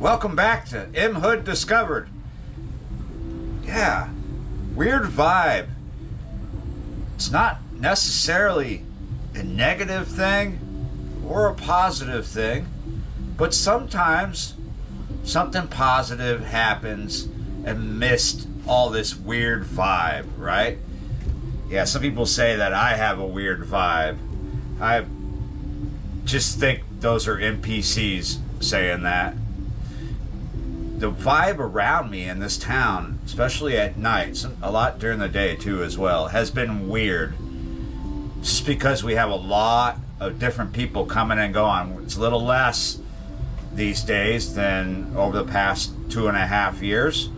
Welcome back to M Hood Discovered. Yeah, weird vibe. It's not necessarily a negative thing or a positive thing, but sometimes something positive happens amidst all this weird vibe, right? Yeah, some people say that I have a weird vibe. I just think those are NPCs saying that. The vibe around me in this town, especially at night, a lot during the day too as well, has been weird. Just because we have a lot of different people coming and going. It's a little less these days than over the past 2.5 years.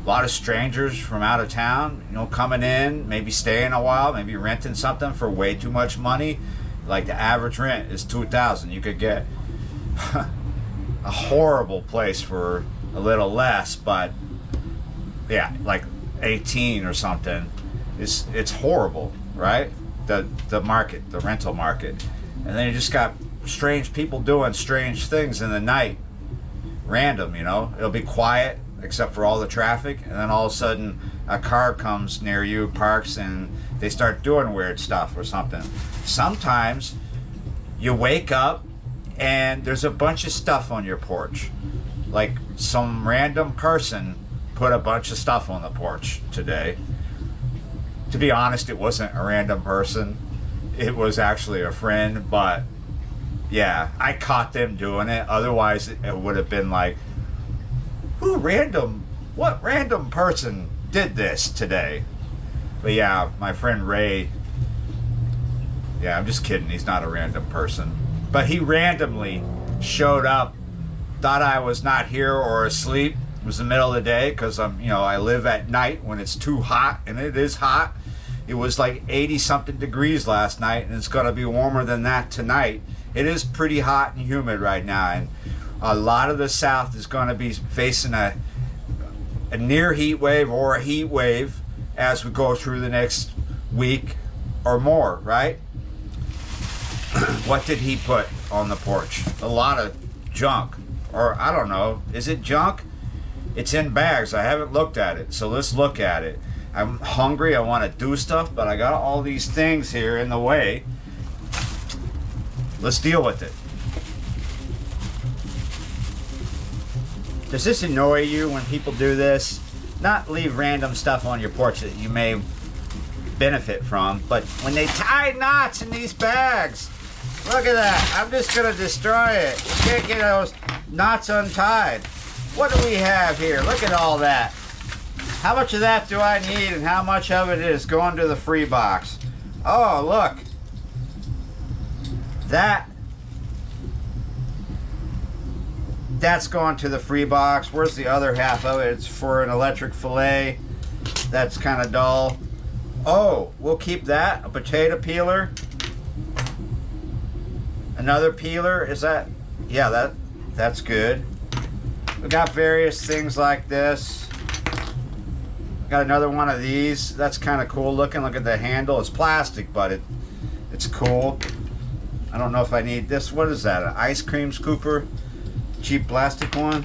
A lot of strangers from out of town, coming in, maybe staying a while, maybe renting something for way too much money. Like the average rent is $2,000. You could get a horrible place for a little less, but yeah, like 18 or something. It's horrible, right? The market, the rental market. And then you just got strange people doing strange things in the night. Random, it'll be quiet except for all the traffic, and then all of a sudden a car comes near you, parks, and they start doing weird stuff or something. Sometimes you wake up and there's a bunch of stuff on your porch. Like some random person put a bunch of stuff on the porch today. To be honest, it wasn't a random person. It was actually a friend, but yeah, I caught them doing it. Otherwise, it would have been like, what random person did this today? But yeah, my friend Ray, yeah, I'm just kidding. He's not a random person. But he randomly showed up, thought I was not here or asleep. It was the middle of the day because I live at night when it's too hot, and it is hot. It was like 80 something degrees last night, and it's going to be warmer than that tonight. It is pretty hot and humid right now, and a lot of the South is going to be facing a near heat wave or a heat wave as we go through the next week or more, right? What did he put on the porch? A lot of junk. Or I don't know. Is it junk? It's in bags. I haven't looked at it. So let's look at it. I'm hungry. I want to do stuff, but I got all these things here in the way. Let's deal with it. Does this annoy you when people do this? Not leave random stuff on your porch that you may benefit from, but when they tie knots in these bags, look at that. I'm just going to destroy it. You can't get those knots untied. What do we have here? Look at all that. How much of that do I need, and how much of it is going to the free box? Oh, look. That's going to the free box. Where's the other half of it? It's for an electric fillet. That's kind of dull. Oh, we'll keep that. A potato peeler. Another peeler. Is that? Yeah, that's good. We got various things like this. Got another one of these. That's kind of cool looking. Look at the handle. It's plastic, but it's cool. I don't know if I need this. What is that? An ice cream scooper? Cheap plastic one.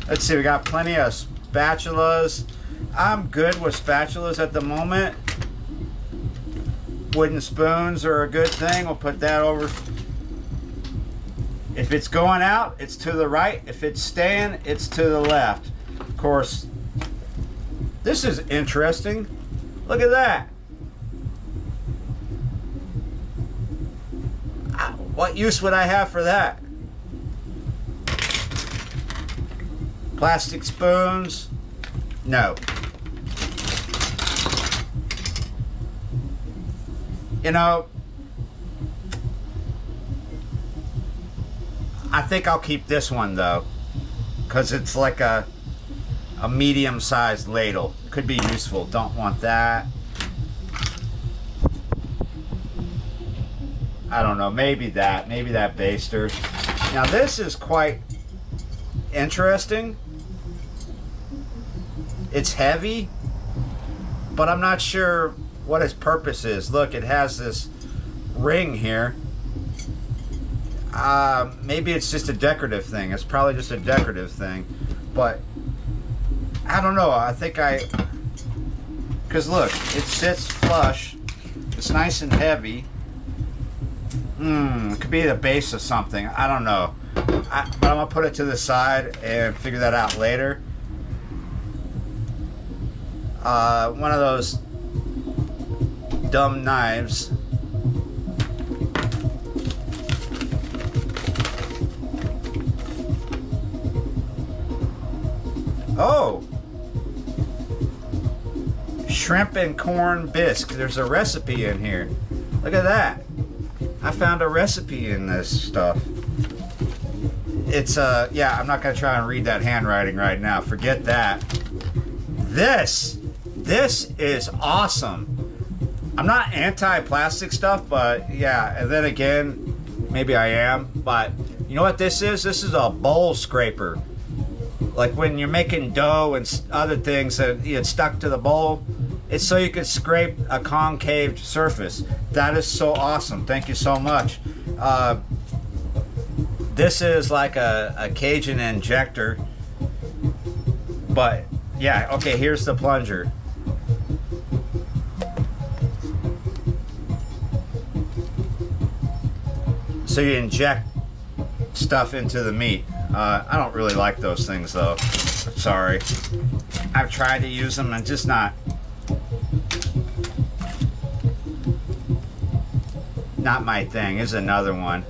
Let's see. We got plenty of spatulas. I'm good with spatulas at the moment. Wooden spoons are a good thing. We'll put that over. If it's going out, it's to the right. If it's staying, it's to the left. Of course, this is interesting. Look at that. What use would I have for that? Plastic spoons? No. I think I'll keep this one though, because it's like a medium-sized ladle. Could be useful. Don't want that. I don't know. Maybe that baster. Now this is quite interesting. It's heavy, but I'm not sure what its purpose is. Look, it has this ring here. Maybe it's just a decorative thing. It's probably just a decorative thing. But I don't know. I think because look, it sits flush. It's nice and heavy. It could be the base of something. I don't know. But I'm going to put it to the side and figure that out later. One of those dumb knives. Oh! Shrimp and corn bisque. There's a recipe in here. Look at that. I found a recipe in this stuff. It's yeah, I'm not gonna try and read that handwriting right now. Forget that. This is awesome. I'm not anti-plastic stuff, but yeah, and then again, maybe I am, but you know what this is? This is a bowl scraper. Like when you're making dough and other things that you get stuck to the bowl, it's so you can scrape a concave surface. That is so awesome. Thank you so much. This is like a Cajun injector, but yeah, okay, here's the plunger. So you inject stuff into the meat. I don't really like those things though. Sorry. I've tried to use them and just not my thing. Here's another one.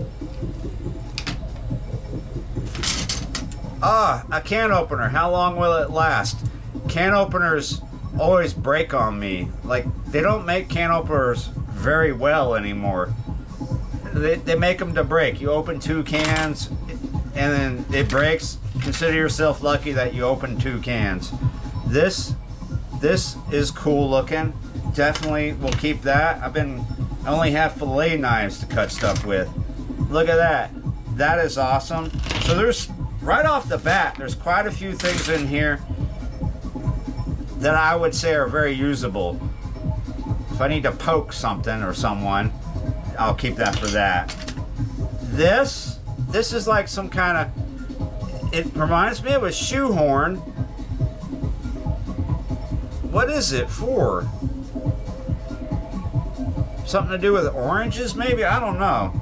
A can opener. How long will it last? Can openers always break on me. Like, they don't make can openers very well anymore. They make them to break. You open 2 cans and then it breaks. Consider yourself lucky that you opened 2 cans. This is cool looking. Definitely will keep that. I only have fillet knives to cut stuff with. Look at that. That is awesome. So there's, right off the bat, there's quite a few things in here that I would say are very usable. If I need to poke something or someone, I'll keep that for that. This is like some kind of, it reminds me of a shoehorn. What is it for? Something to do with oranges, maybe? I don't know.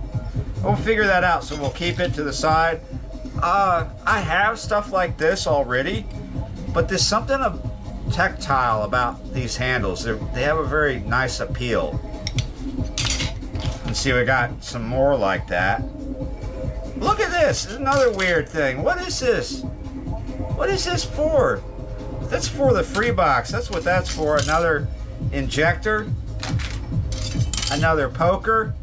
We'll figure that out, so we'll keep it to the side. I have stuff like this already, but there's something tactile about these handles. They have a very nice appeal. And see, we got some more like that. Look at this. This is another weird thing. What is this? What is this for? That's for the free box. That's what that's for. Another injector. Another poker.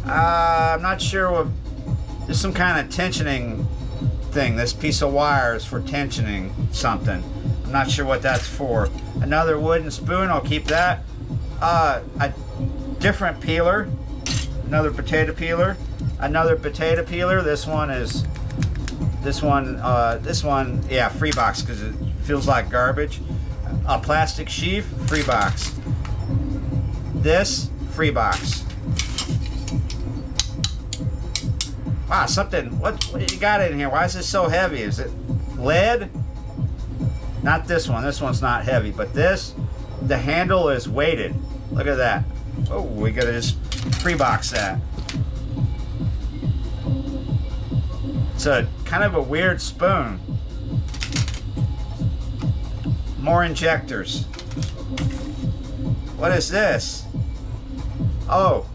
I'm not sure what. There's some kind of tensioning thing. This piece of wire is for tensioning something. I'm not sure what that's for. Another wooden spoon. I'll keep that. A different peeler. Another potato peeler. Another potato peeler. This one, yeah, free box because it feels like garbage. A plastic sheaf, free box. This, free box. Wow, something, what do you got in here? Why is this so heavy? Is it lead? Not this one. This one's not heavy, but this, the handle is weighted. Look at that. Oh, we gotta just free box that. It's a kind of a weird spoon. More injectors. What is this? Oh,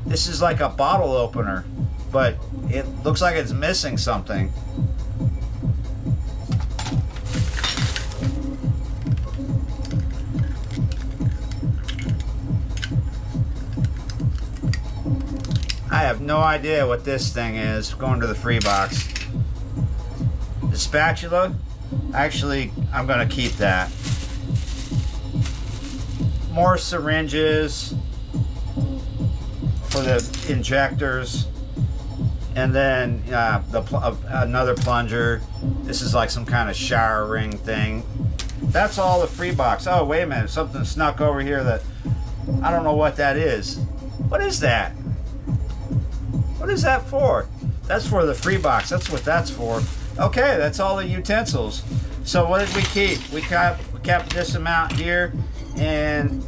this is like a bottle opener, but it looks like it's missing something. I have no idea what this thing is. Going to the free box. The spatula, actually, I'm going to keep that. More syringes for the injectors, and then another plunger. This is like some kind of shower ring thing. That's all the free box. Oh, wait a minute, something snuck over here that I don't know what that is. What is that? What is that for? That's for the free box. That's what that's for. Okay, that's all the utensils. So what did we keep? We kept this amount here, and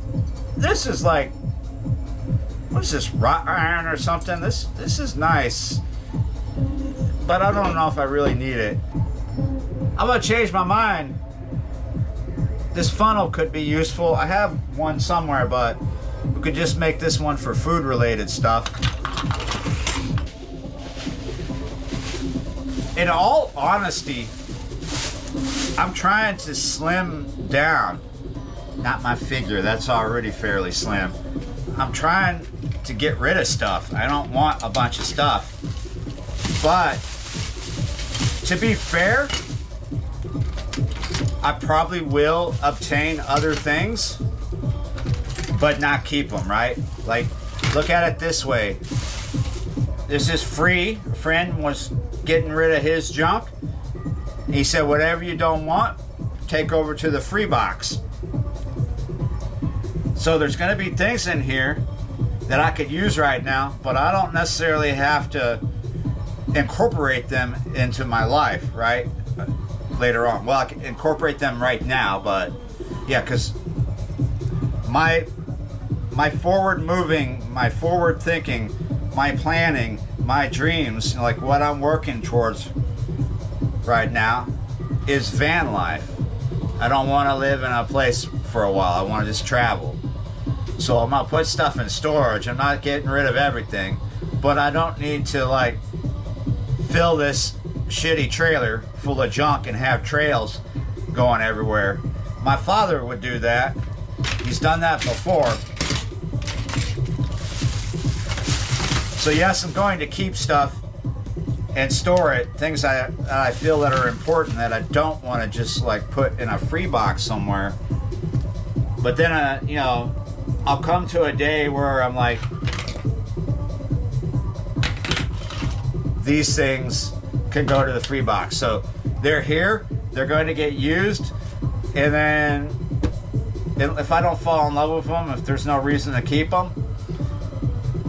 this is like, what is this, wrought iron or something? This is nice, but I don't know if I really need it. I'm gonna change my mind. This funnel could be useful. I have one somewhere, but we could just make this one for food related stuff. In all honesty, I'm trying to slim down. Not my figure, that's already fairly slim. I'm trying to get rid of stuff. I don't want a bunch of stuff. But to be fair, I probably will obtain other things, but not keep them, right? Like, look at it this way. This is free. A friend was getting rid of his junk. He said, whatever you don't want, take over to the free box. So there's going to be things in here that I could use right now, but I don't necessarily have to incorporate them into my life, right? Later on. Well, I can incorporate them right now, but yeah, because my forward moving, my forward thinking, my planning, my dreams, like what I'm working towards right now is van life. I don't want to live in a place for a while. I want to just travel. So I'm gonna put stuff in storage. I'm not getting rid of everything, but I don't need to like fill this shitty trailer full of junk and have trails going everywhere. My father would do that. He's done that before. So yes, I'm going to keep stuff and store it, things I feel that are important that I don't want to just like put in a free box somewhere. But then you know, I'll come to a day where I'm like, these things can go to the free box. So they're here, they're going to get used, and then if I don't fall in love with them, if there's no reason to keep them,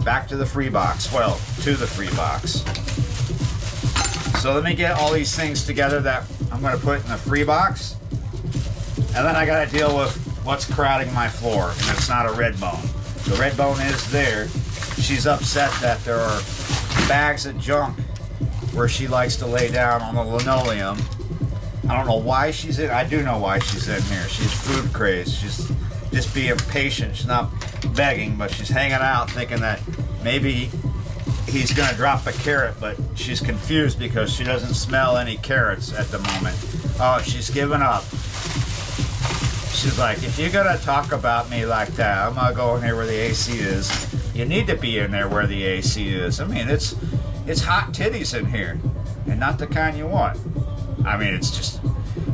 back to the free box. Well, to the free box. So let me get all these things together that I'm going to put in the free box, and then I got to deal with what's crowding my floor, and it's not a red bone. The red bone is there. She's upset that there are bags of junk where she likes to lay down on the linoleum. I don't know why she's in. I do know why she's in here. She's food crazed. She's just being patient. She's not begging, but she's hanging out thinking that maybe he's gonna drop a carrot, but she's confused because she doesn't smell any carrots at the moment. Oh, she's given up. She's like, if you're gonna talk about me like that, I'm gonna go in here where the AC is. You need to be in there where the AC is. I mean, it's hot titties in here, and not the kind you want. I mean, it's just,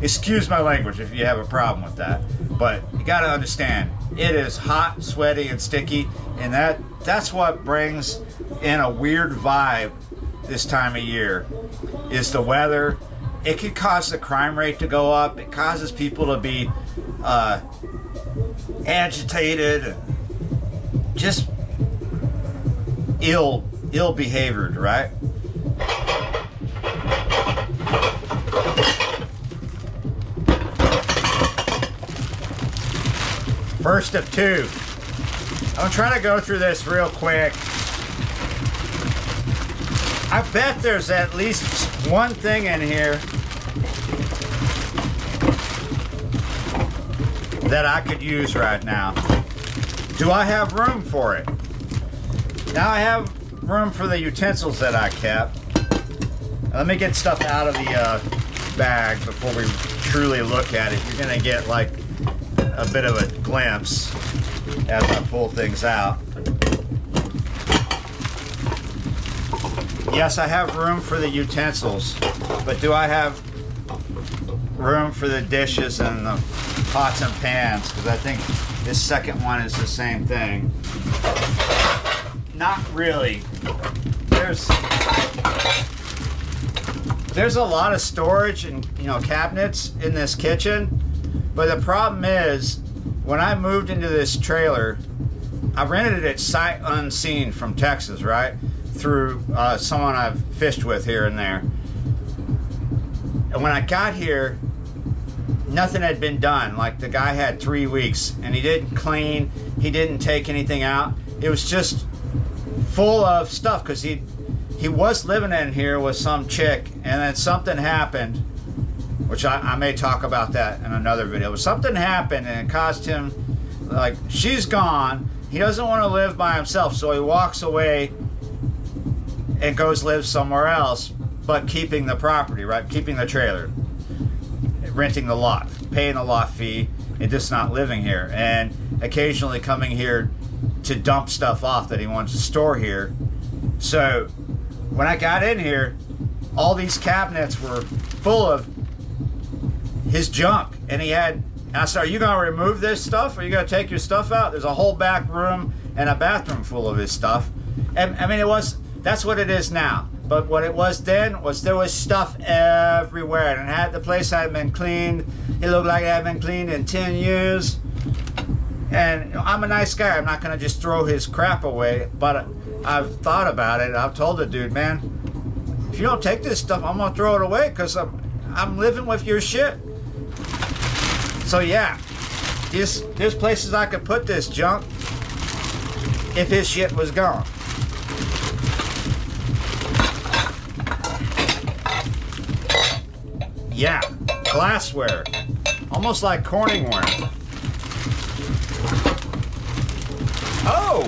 excuse my language if you have a problem with that, but you gotta understand, it is hot, sweaty, and sticky, and that's what brings in a weird vibe this time of year, is the weather. It could cause the crime rate to go up. It causes people to be agitated and just ill behaviored, right? First of two. I'm trying to go through this real quick. I bet there's at least one thing in here that I could use right now. Do I have room for it? Now I have room for the utensils that I kept. Let me get stuff out of the bag before we truly look at it. You're gonna get like a bit of a glimpse as I pull things out. Yes, I have room for the utensils, but do I have room for the dishes and the pots and pans? Because I think this second one is the same thing. Not really. There's a lot of storage and, you know, cabinets in this kitchen, but the problem is when I moved into this trailer, I rented it sight unseen from Texas, right? through someone I've fished with here and there. And when I got here, nothing had been done. Like, the guy had 3 weeks and he didn't clean, he didn't take anything out. It was just full of stuff because he was living in here with some chick, and then something happened, which I may talk about that in another video. But something happened and it caused him, like, she's gone. He doesn't want to live by himself, so he walks away and goes live somewhere else, but keeping the property, right? Keeping the trailer, renting the lot, paying the lot fee, and just not living here. And occasionally coming here to dump stuff off that he wants to store here. So when I got in here, all these cabinets were full of his junk. And I said, are you going to remove this stuff? Or are you going to take your stuff out? There's a whole back room and a bathroom full of his stuff. And I mean, that's what it is now. But what it was then was there was stuff everywhere. And the place hadn't been cleaned. It looked like it hadn't been cleaned in 10 years. And I'm a nice guy. I'm not going to just throw his crap away. But I've thought about it. I've told the dude, man, if you don't take this stuff, I'm going to throw it away because I'm living with your shit. So yeah, there's places I could put this junk if his shit was gone. Yeah, glassware, almost like Corningware. Oh,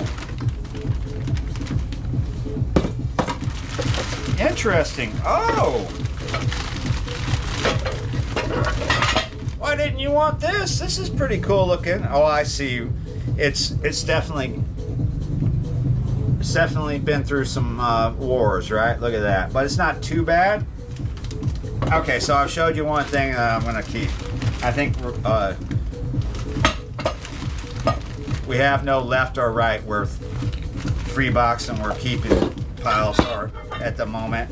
interesting. Oh, why didn't you want this? This is pretty cool looking. Oh, I see. It's definitely been through some wars, right? Look at that. But it's not too bad. Okay, so I've showed you one thing that I'm gonna keep. I think we have no left or right. We're free box and we're keeping piles at the moment.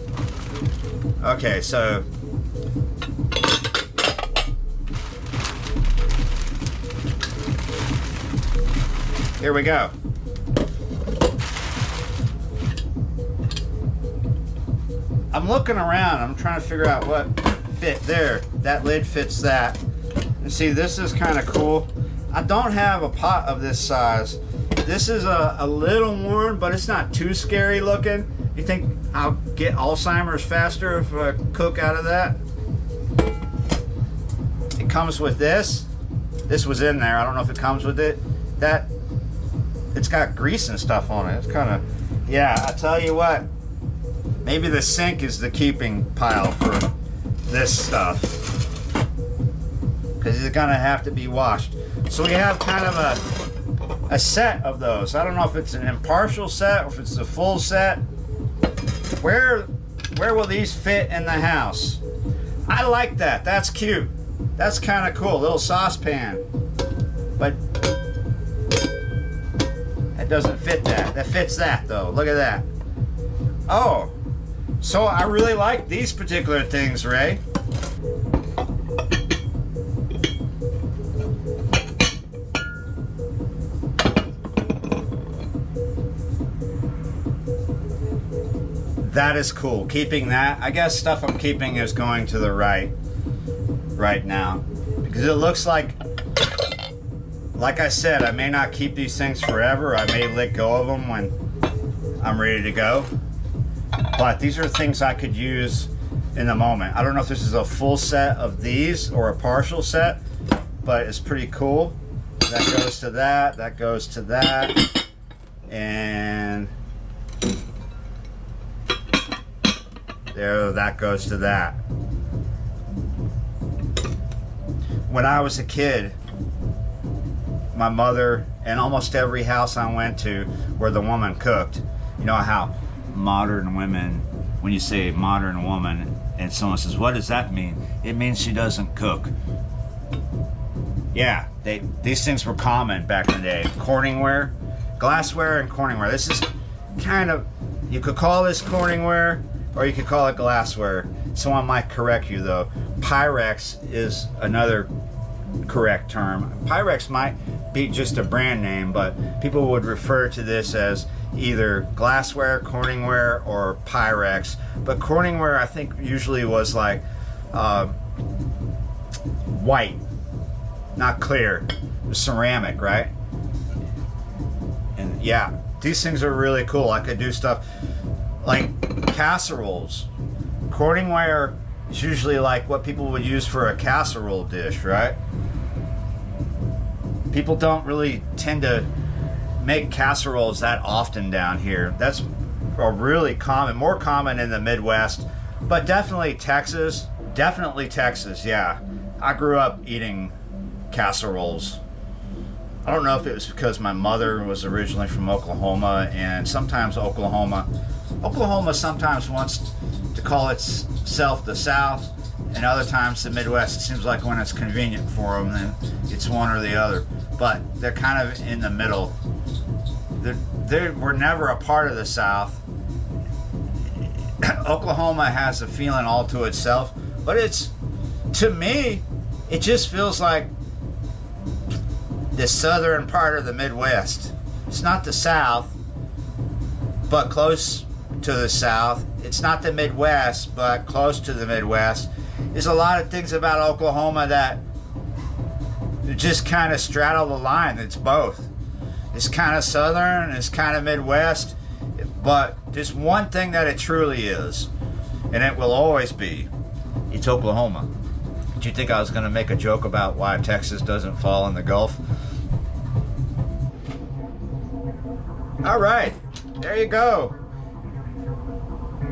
Okay, so here we go. I'm looking around. I'm trying to figure out what fit there. That lid fits that. And see, this is kind of cool. I don't have a pot of this size. This is a little worn, but it's not too scary looking. You think I'll get Alzheimer's faster if I cook out of that? It comes with this. This was in there. I don't know if it comes with it. It's got grease and stuff on it. It's kind of, yeah, I tell you what, maybe the sink is the keeping pile for this stuff, because it's gonna have to be washed. So we have kind of a set of those. I don't know if it's an impartial set or if it's the full set. Where will these fit in the house? I like that. That's cute. That's kind of cool. Little saucepan. But that doesn't fit that. That fits that though. Look at that. Oh, so I really like these particular things, Ray. That is cool. Keeping that. I guess stuff I'm keeping is going to the right now, because it looks like I said, I may not keep these things forever. I may let go of them when I'm ready to go. But these are things I could use in the moment. I don't know if this is a full set of these or a partial set, but it's pretty cool. That goes to that. That goes to that. And there, that goes to that. When I was a kid, my mother, and almost every house I went to where the woman cooked, you know how modern women, when you say modern woman and someone says, what does that mean? It means she doesn't cook. Yeah, these things were common back in the day. Corningware, glassware and Corningware. This is kind of, you could call this Corningware or you could call it glassware. Someone might correct you though. Pyrex is another correct term. Pyrex might be just a brand name, but people would refer to this as either Glassware, Corningware, or Pyrex. But Corningware, I think, usually was like white, not clear. It was ceramic, right? And yeah, these things are really cool. I could do stuff like casseroles. Corningware is usually like what people would use for a casserole dish, right? People don't really tend to make casseroles that often down here. That's a really common, more common in the Midwest, but definitely Texas, yeah. I grew up eating casseroles. I don't know if it was because my mother was originally from Oklahoma, and sometimes Oklahoma sometimes wants to call itself the South, and other times the Midwest. It seems like when it's convenient for them, then it's one or the other. But they're kind of in the middle. They were never a part of the South. Oklahoma has a feeling all to itself, but to me, it just feels like the southern part of the Midwest. It's not the South, but close to the South. It's not the Midwest, but close to the Midwest. There's a lot of things about Oklahoma that just kind of straddle the line. It's both. It's kind of southern, it's kind of Midwest, but there's one thing that it truly is, and it will always be. It's Oklahoma. Did you think I was going to make a joke about why Texas doesn't fall in the Gulf? All right, there you go.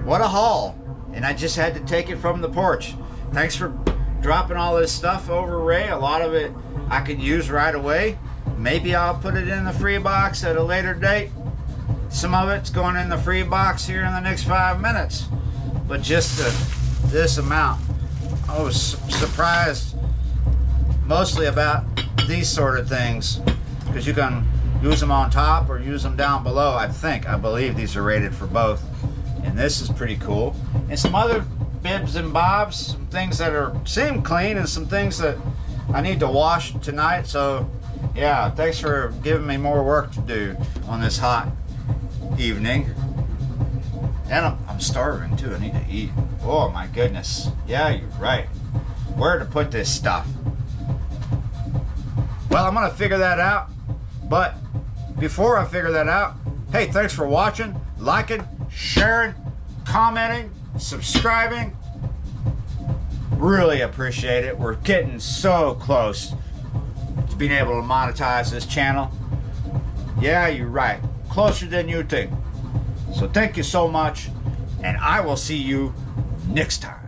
What a haul. And I just had to take it from the porch. Thanks for dropping all this stuff over, Ray. A lot of it I could use right away. Maybe I'll put it in the free box at a later date. Some of it's going in the free box here in the next 5 minutes. But just this amount. I was surprised mostly about these sort of things, because you can use them on top or use them down below. I believe these are rated for both. And this is pretty cool. And some other bibs and bobs, some things that seem clean, and some things that I need to wash tonight. So yeah, thanks for giving me more work to do on this hot evening. And I'm starving too. I need to eat. Oh my goodness. Yeah, you're right. Where to put this stuff? Well, I'm gonna figure that out. But before I figure that out, hey, thanks for watching, liking, sharing, commenting, subscribing. Really appreciate it. We're getting so close to being able to monetize this channel. Yeah, you're right. Closer than you think. So thank you so much, and I will see you next time.